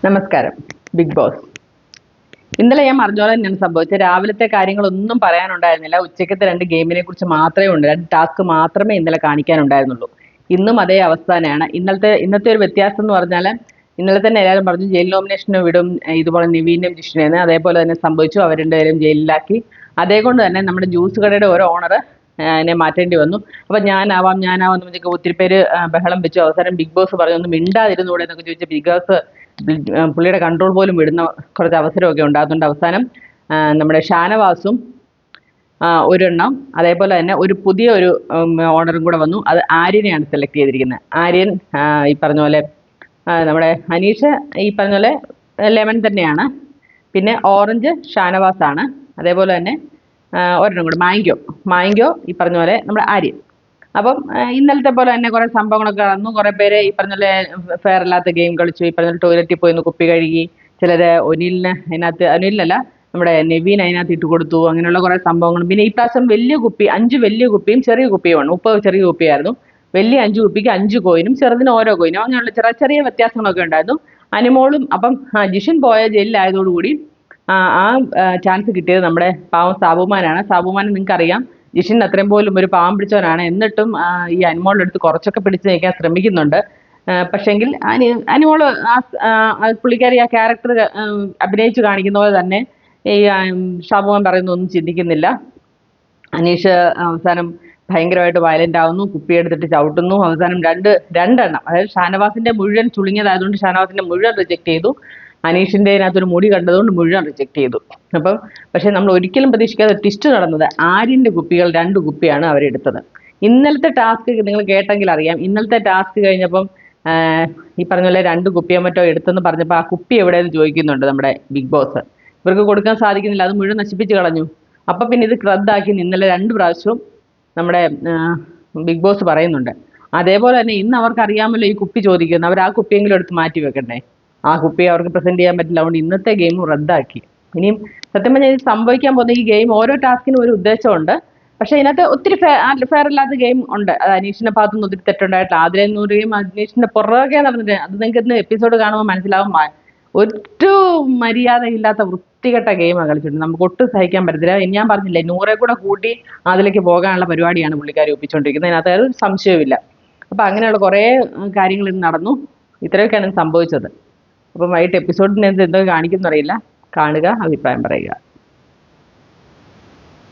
നമസ്കാരം. Big Boss. ഇന്നലെ ഞാൻ പറഞ്ഞ പോലെ തന്നെയാണ് സംഭവിച്ചത്. രാവിലത്തെ കാര്യങ്ങളൊന്നും പറയാനുണ്ടായിരുന്നില്ല. ഉച്ചക്കത്തെ 2 ഗെയിമിനെ കുറിച്ച് മാത്രമേ ഉണ്ട്. 2 ടാസ്ക് മാത്രമേ ഇന്നലെ കാണിക്കാനുണ്ടായിരുന്നുള്ളൂ. ഇന്നും അതേ അവസ്ഥ തന്നെയാണ്. ഇന്നത്തെ ഒരു വ്യത്യാസം എന്ന് പറഞ്ഞാൽ ഇന്നലെ തന്നെ എല്ലാവരും പറഞ്ഞു ജയിൽ നോമിനേഷന് വിടും ഇതുപോലെ നിവീനും ജിഷ്ണേന്ന്. അതേപോലെ തന്നെ സംഭവിച്ചു. അവർ രണ്ടുപേരും ജയിലിലാക്കി. അതേകൊണ്ട് തന്നെ നമ്മുടെ ജ്യൂസ് കടയുടെ ഒരു ഓണർ എന്നെ മാറ്റേണ്ടി വന്നു. അപ്പം ഞാനാവാം എന്ന് വെച്ചൊക്കെ ഒത്തിരി പേര് ബഹളം വെച്ചു. അവസാനം ബിഗ് ബോസ് പറഞ്ഞു ഒന്ന് മിണ്ടാതിരുന്നൂടെ എന്നൊക്കെ ചോദിച്ചു. ബിഗ് ബോസ് പുള്ളിയുടെ കൺട്രോൾ പോലും വിടുന്ന കുറച്ച് അവസരമൊക്കെ ഉണ്ട്. അതുകൊണ്ട് അവസാനം നമ്മുടെ ഷാനവാസും ഒരെണ്ണം, അതേപോലെ തന്നെ പുതിയ ഒരു ഓണറും കൂടെ വന്നു. അത് ആര്യനെയാണ് സെലക്ട് ചെയ്തിരിക്കുന്നത്. ആര്യൻ ഈ പറഞ്ഞ പോലെ നമ്മുടെ അനീഷ് ഈ പറഞ്ഞ പോലെ ലെമൺ തന്നെയാണ്. പിന്നെ ഓറഞ്ച് ഷാനവാസാണ്. അതേപോലെ തന്നെ ഒരെണ്ണം കൂടെ മാങ്കോ ഈ പറഞ്ഞ പോലെ നമ്മുടെ ആര്യൻ. അപ്പം ഇന്നലത്തെ പോലെ തന്നെ കുറേ സംഭവങ്ങളൊക്കെ നടന്നു. കുറേ പേര് ഈ പറഞ്ഞ പോലെ ഫെയർ അല്ലാത്ത ഗെയിം കളിച്ചു. ഈ പറഞ്ഞ ടോയ്ലറ്റിൽ പോയി ഒന്ന് കുപ്പി കഴുകി. ചിലർ ഒനിലിനല്ല നമ്മുടെ നെവീൻ അതിനകത്ത് ഇട്ട് കൊടുത്തു. അങ്ങനെയുള്ള കുറേ സംഭവങ്ങളും. പിന്നെ ഈ പ്രാവശ്യം വലിയ കുപ്പി 5 വലിയ കുപ്പിയും ചെറിയ കുപ്പിയുമാണ്. 30 ചെറിയ കുപ്പിയായിരുന്നു. വലിയ 5 കുപ്പിക്ക് 5 കോയിനും ചെറുതിന് ഓരോ കോയിനും അങ്ങനെയുള്ള ചെറിയ ചെറിയ വ്യത്യാസങ്ങളൊക്കെ ഉണ്ടായിരുന്നു. അനുമോളും അപ്പം ജിഷൻ പോയ ജയിലിലായതോടുകൂടി ആ ചാൻസ് കിട്ടിയത് നമ്മുടെ പാവം സാബുമാനാണ്. സാബുമാനെ നിങ്ങൾക്കറിയാം, ജിഷിൻ അത്രയും പോലും ഒരു പാവം പിടിച്ചവനാണ്. എന്നിട്ടും ഈ അനുമോളുടെ അടുത്ത് കുറച്ചൊക്കെ പിടിച്ചു നിൽക്കാൻ ശ്രമിക്കുന്നുണ്ട്. പക്ഷെങ്കിൽ അനുമോള് പുള്ളിക്കാരി ആ ക്യാരക്ടർ അഭിനയിച്ച് കാണിക്കുന്ന പോലെ തന്നെ ഈ ഷാബുമാൻ പറയുന്നൊന്നും ചിന്തിക്കുന്നില്ല. അനീഷ് അവസാനം ഭയങ്കരമായിട്ട് വയലന്റ് ആവുന്നു. കുപ്പിയെടുത്തിട്ട് ചവിട്ടുന്നു. അവസാനം രണ്ടെണ്ണം, അതായത് ഷാനവാസിന്റെ മുഴുവൻ ചുളുങ്ങിയതായതുകൊണ്ട് ഷാനവാസിന്റെ മുഴുവൻ റിജക്ട് ചെയ്തു. അനീഷിന്റെ അതിനകത്തൊരു മുടി കണ്ടതുകൊണ്ട് മുഴുവൻ റിജക്ട് ചെയ്തു. അപ്പം പക്ഷെ നമ്മൾ ഒരിക്കലും പ്രതീക്ഷിക്കാതെ ട്വിസ്റ്റ് നടന്നത് ആര്യന്റെ കുപ്പികൾ 2 കുപ്പിയാണ് അവരെടുത്തത്. ഇന്നലത്തെ ടാസ്ക് നിങ്ങൾ കേട്ടെങ്കിൽ അറിയാം. ഇന്നലത്തെ ടാസ്ക് കഴിഞ്ഞപ്പം ഈ പറഞ്ഞ പോലെ 2 കുപ്പിയോ മറ്റോ എടുത്തെന്ന് പറഞ്ഞപ്പോൾ ആ കുപ്പി എവിടെയെന്ന് ചോദിക്കുന്നുണ്ട് നമ്മുടെ ബിഗ് ബോസ്. ഇവർക്ക് കൊടുക്കാൻ സാധിക്കുന്നില്ല, അത് മുഴുവൻ നശിപ്പിച്ച് കളഞ്ഞു. അപ്പം പിന്നെ ഇത് റദ്ദാക്കി ഇന്നലെ 2 പ്രാവശ്യവും നമ്മുടെ ബിഗ് ബോസ് പറയുന്നുണ്ട്. അതേപോലെ തന്നെ ഇന്ന് അവർക്ക് അറിയാമല്ലോ ഈ കുപ്പി ചോദിക്കുന്നു. അവർ ആ കുപ്പിയെങ്കിലും എടുത്ത് മാറ്റി വെക്കണ്ടേ? ആ കുപ്പി അവർക്ക് പ്രസന്റ് ചെയ്യാൻ പറ്റില്ല. അതുകൊണ്ട് ഇന്നത്തെ ഗെയിം റദ്ദാക്കി. ഇനിയും സത്യം പറഞ്ഞാൽ ഇത് സംഭവിക്കാൻ പോകുന്ന ഈ ഗെയിം ഓരോ ടാസ്കിനും ഒരു ഉദ്ദേശമുണ്ട്. പക്ഷെ ഇതിനകത്ത് ഒത്തിരി ഫെയർ അല്ലാത്ത ഗെയിം ഉണ്ട്. അത് അനീഷിന്റെ ഭാഗത്തുനിന്ന് ഒത്തിരി തെറ്റുണ്ടായിട്ടില്ല. ആതിര നൂറുകയും അനീഷിന്റെ പുറകെ നടന്നിട്ട് അത് നിങ്ങൾക്ക് ഇന്ന് എപ്പിസോഡ് കാണുമ്പോൾ മനസ്സിലാവും. ഒരു മര്യാദയില്ലാത്ത വൃത്തികെട്ട ഗെയിമാണ് കളിച്ചിട്ടുണ്ട്. നമുക്ക് ഒട്ടും സഹിക്കാൻ പറ്റത്തില്ല. ഞാൻ പറഞ്ഞില്ലേ, നൂറെ കൂടെ കൂട്ടി അതിലേക്ക് പോകാനുള്ള പരിപാടിയാണ് പുള്ളിക്കാരി ഒപ്പിച്ചുകൊണ്ടിരിക്കുന്നത്. അതിനകത്ത് ഒരു സംശയവുമില്ല. അപ്പം അങ്ങനെയുള്ള കുറേ കാര്യങ്ങൾ ഇന്ന് നടന്നു. ഇത്രയൊക്കെയാണ് സംഭവിച്ചത്. അപ്പം വൈകിട്ട് എപ്പിസോഡിന് എന്തൊക്കെ കാണിക്കുന്നറിയില്ല. കാണുക, അഭിപ്രായം പറയുക.